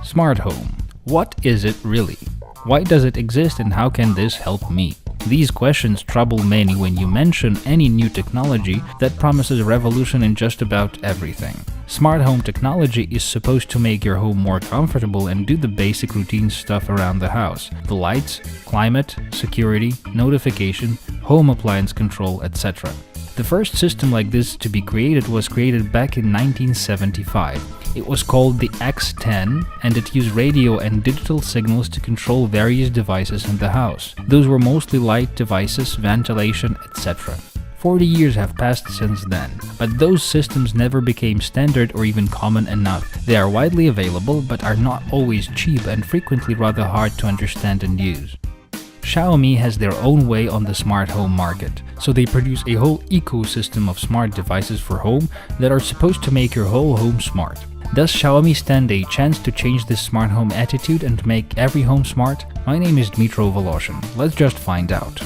Smart home. What is it really? Why does it exist and how can this help me? These questions trouble many when you mention any new technology that promises a revolution in just about everything. Smart home technology is supposed to make your home more comfortable and do the basic routine stuff around the house. The lights, climate, security, notification, home appliance control, etc. The first system like this to be created was created back in 1975. It was called the X10 and it used radio and digital signals to control various devices in the house. Those were mostly light devices, ventilation, etc. 40 years have passed since then, but those systems never became standard or even common enough. They are widely available but are not always cheap and frequently rather hard to understand and use. Xiaomi has their own way on the smart home market, so they produce a whole ecosystem of smart devices for home that are supposed to make your whole home smart. Does Xiaomi stand a chance to change this smart home attitude and make every home smart? My name is Dmitro Voloshin. Let's just find out.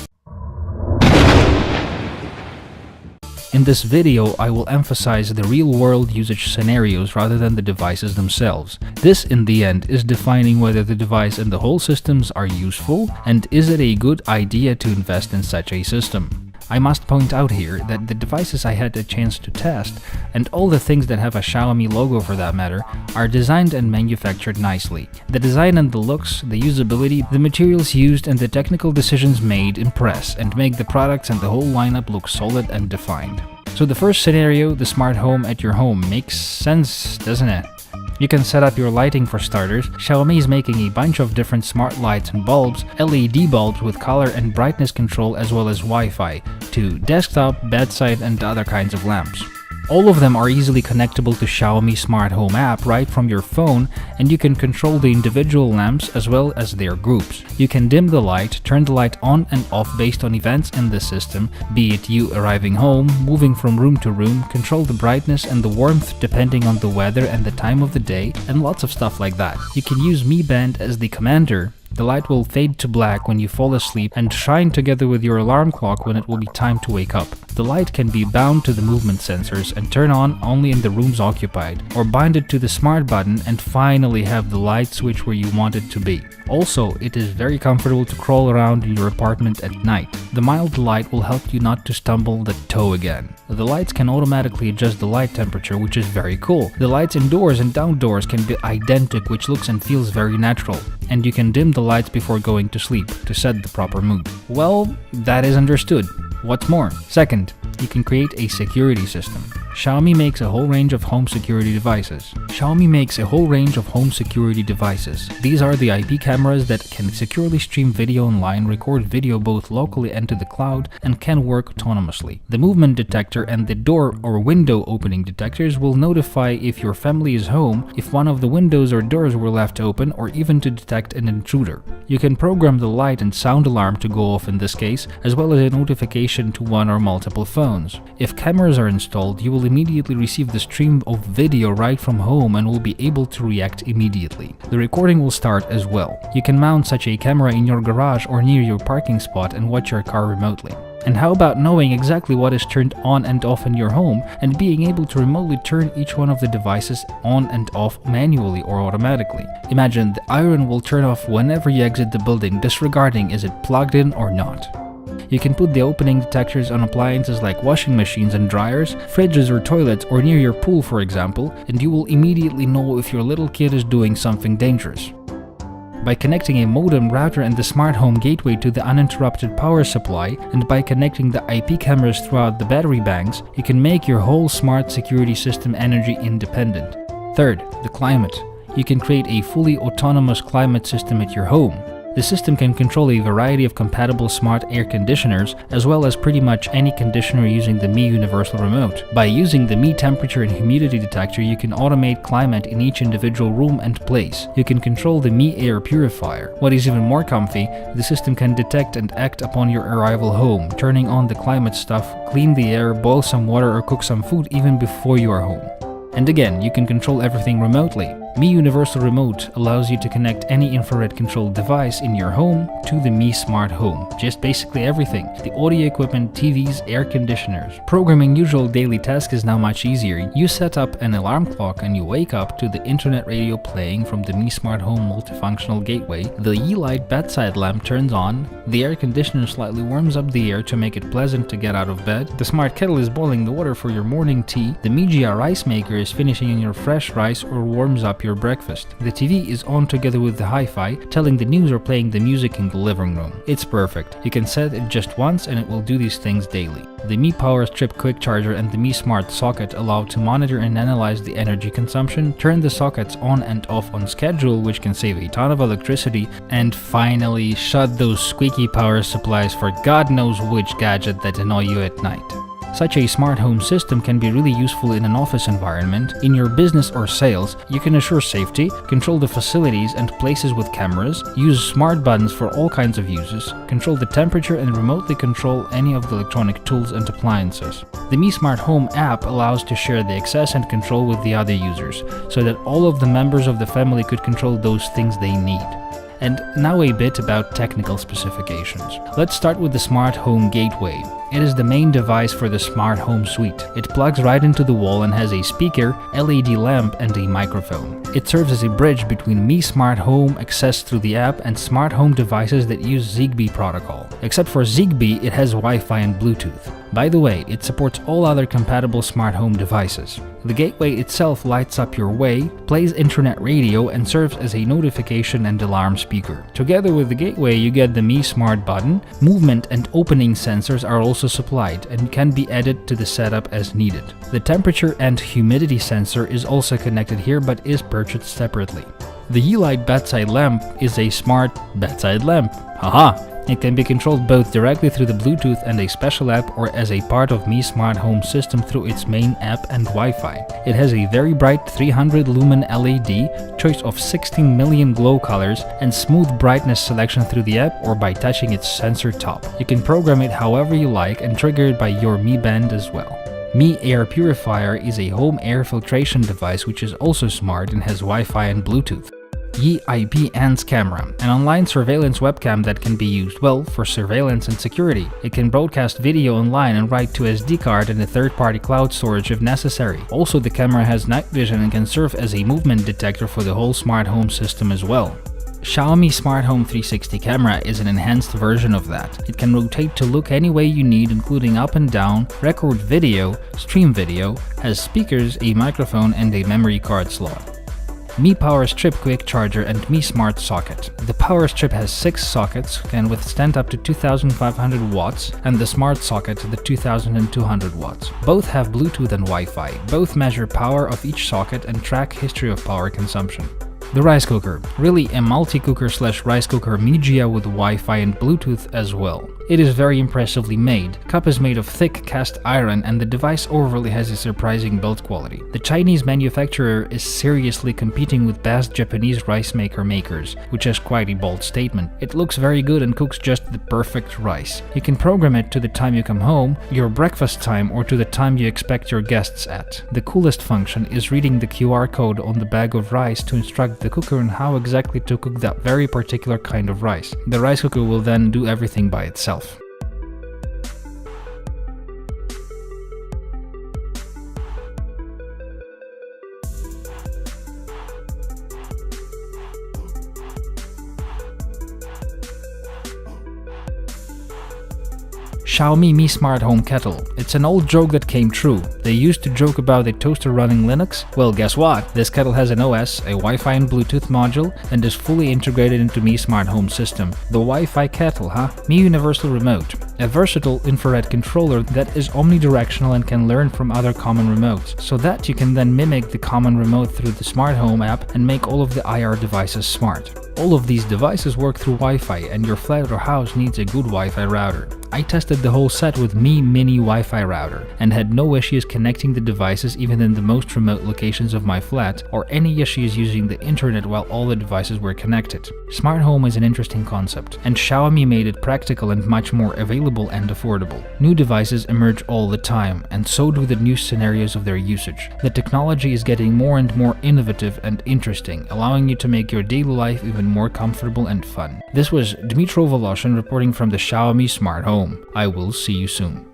In this video, I will emphasize the real-world usage scenarios rather than the devices themselves. This, in the end, is defining whether the device and the whole systems are useful and is it a good idea to invest in such a system. I must point out here that the devices I had a chance to test, and all the things that have a Xiaomi logo for that matter, are designed and manufactured nicely. The design and the looks, the usability, the materials used and the technical decisions made impress and make the products and the whole lineup look solid and defined. So the first scenario, the smart home at your home, makes sense, doesn't it? You can set up your lighting for starters. Xiaomi is making a bunch of different smart lights and bulbs, LED bulbs with color and brightness control as well as Wi-Fi, to desktop, bedside and other kinds of lamps. All of them are easily connectable to Xiaomi Smart Home app right from your phone, and you can control the individual lamps as well as their groups. You can dim the light, turn the light on and off based on events in the system, be it you arriving home, moving from room to room, control the brightness and the warmth depending on the weather and the time of the day, and lots of stuff like that. You can use Mi Band as the commander. The light will fade to black when you fall asleep and shine together with your alarm clock when it will be time to wake up. The light can be bound to the movement sensors and turn on only in the rooms occupied, or bind it to the smart button and finally have the light switch where you want it to be. Also, it is very comfortable to crawl around in your apartment at night. The mild light will help you not to stumble the toe again. The lights can automatically adjust the light temperature, which is very cool. The lights indoors and outdoors can be identical, which looks and feels very natural. And you can dim the lights before going to sleep to set the proper mood. Well, that is understood. What's more? Second, you can create a security system. Xiaomi makes a whole range of home security devices. These are the IP cameras that can securely stream video online, record video both locally and to the cloud, and can work autonomously. The movement detector and the door or window opening detectors will notify if your family is home, if one of the windows or doors were left open, or even to detect an intruder. You can program the light and sound alarm to go off in this case, as well as a notification to one or multiple phones. If cameras are installed, you will immediately receive the stream of video right from home and will be able to react immediately. The recording will start as well. You can mount such a camera in your garage or near your parking spot and watch your car remotely. And how about knowing exactly what is turned on and off in your home and being able to remotely turn each one of the devices on and off manually or automatically? Imagine the iron will turn off whenever you exit the building, disregarding is it plugged in or not. You can put the opening detectors on appliances like washing machines and dryers, fridges or toilets, or near your pool for example, and you will immediately know if your little kid is doing something dangerous. By connecting a modem, router and the smart home gateway to the uninterrupted power supply, and by connecting the IP cameras throughout the battery banks, you can make your whole smart security system energy independent. Third, the climate. You can create a fully autonomous climate system at your home. The system can control a variety of compatible smart air conditioners, as well as pretty much any conditioner using the Mi Universal Remote. By using the Mi Temperature and Humidity Detector, you can automate climate in each individual room and place. You can control the Mi Air Purifier. What is even more comfy, the system can detect and act upon your arrival home, turning on the climate stuff, clean the air, boil some water or cook some food even before you are home. And again, you can control everything remotely. Mi Universal Remote allows you to connect any infrared-controlled device in your home to the Mi Smart Home. Just basically everything. The audio equipment, TVs, air conditioners. Programming usual daily tasks is now much easier. You set up an alarm clock and you wake up to the internet radio playing from the Mi Smart Home multifunctional gateway. The Yeelight bedside lamp turns on. The air conditioner slightly warms up the air to make it pleasant to get out of bed. The smart kettle is boiling the water for your morning tea. The Mijia rice maker is finishing your fresh rice or warms up your breakfast. The TV is on together with the hi-fi, telling the news or playing the music in the living room. It's perfect. You can set it just once and it will do these things daily. The Mi Power Strip Quick Charger and the Mi Smart Socket allow to monitor and analyze the energy consumption, turn the sockets on and off on schedule, which can save a ton of electricity, and finally shut those squeaky power supplies for God knows which gadget that annoy you at night. Such a smart home system can be really useful in an office environment. In your business or sales, you can assure safety, control the facilities and places with cameras, use smart buttons for all kinds of uses, control the temperature and remotely control any of the electronic tools and appliances. The Mi Smart Home app allows to share the access and control with the other users, so that all of the members of the family could control those things they need. And now a bit about technical specifications. Let's start with the Smart Home Gateway. It is the main device for the Smart Home Suite. It plugs right into the wall and has a speaker, LED lamp and a microphone. It serves as a bridge between Mi Smart Home accessed through the app and smart home devices that use Zigbee protocol. Except for Zigbee, it has Wi-Fi and Bluetooth. By the way, it supports all other compatible smart home devices. The gateway itself lights up your way, plays internet radio and serves as a notification and alarm speaker. Together with the gateway you get the Mi Smart button. Movement and opening sensors are also supplied and can be added to the setup as needed. The temperature and humidity sensor is also connected here but is purchased separately. The Yeelight bedside lamp is a smart bedside lamp. Haha! It can be controlled both directly through the Bluetooth and a special app or as a part of Mi Smart Home system through its main app and Wi-Fi. It has a very bright 300 lumen LED, choice of 16 million glow colors, and smooth brightness selection through the app or by touching its sensor top. You can program it however you like and trigger it by your Mi Band as well. Mi Air Purifier is a home air filtration device which is also smart and has Wi-Fi and Bluetooth. Yi IP ANS camera, an online surveillance webcam that can be used, well, for surveillance and security. It can broadcast video online and write to SD card and a third-party cloud storage if necessary. Also, the camera has night vision and can serve as a movement detector for the whole smart home system as well. Xiaomi Smart Home 360 camera is an enhanced version of that. It can rotate to look any way you need, including up and down, record video, stream video, has speakers, a microphone and a memory card slot. Mi Power Strip Quick Charger and Mi Smart Socket. The Power Strip has 6 sockets, can withstand up to 2500 watts, and the Smart Socket the 2200 watts. Both have Bluetooth and Wi-Fi. Both measure power of each socket and track history of power consumption. The rice cooker. Really a multi-cooker / rice cooker Mijia with Wi-Fi and Bluetooth as well. It is very impressively made. Cup is made of thick cast iron and the device overall has a surprising build quality. The Chinese manufacturer is seriously competing with best Japanese rice maker makers, which is quite a bold statement. It looks very good and cooks just the perfect rice. You can program it to the time you come home, your breakfast time, or to the time you expect your guests at. The coolest function is reading the QR code on the bag of rice to instruct the cooker on how exactly to cook that very particular kind of rice. The rice cooker will then do everything by itself. Xiaomi Mi Smart Home Kettle. It's an old joke that came true. They used to joke about a toaster running Linux. Well, guess what? This kettle has an OS, a Wi-Fi and Bluetooth module, and is fully integrated into Mi Smart Home system. The Wi-Fi kettle, huh? Mi Universal Remote. A versatile infrared controller that is omnidirectional and can learn from other common remotes, so that you can then mimic the common remote through the Smart Home app and make all of the IR devices smart. All of these devices work through Wi-Fi and your flat or house needs a good Wi-Fi router. I tested the whole set with Mi Mini Wi-Fi router and had no issues connecting the devices even in the most remote locations of my flat, or any issues using the internet while all the devices were connected. Smart home is an interesting concept, and Xiaomi made it practical and much more available and affordable. New devices emerge all the time, and so do the new scenarios of their usage. The technology is getting more and more innovative and interesting, allowing you to make your daily life even more comfortable and fun. This was Dmitro Voloshin reporting from the Xiaomi Smart Home. I will see you soon.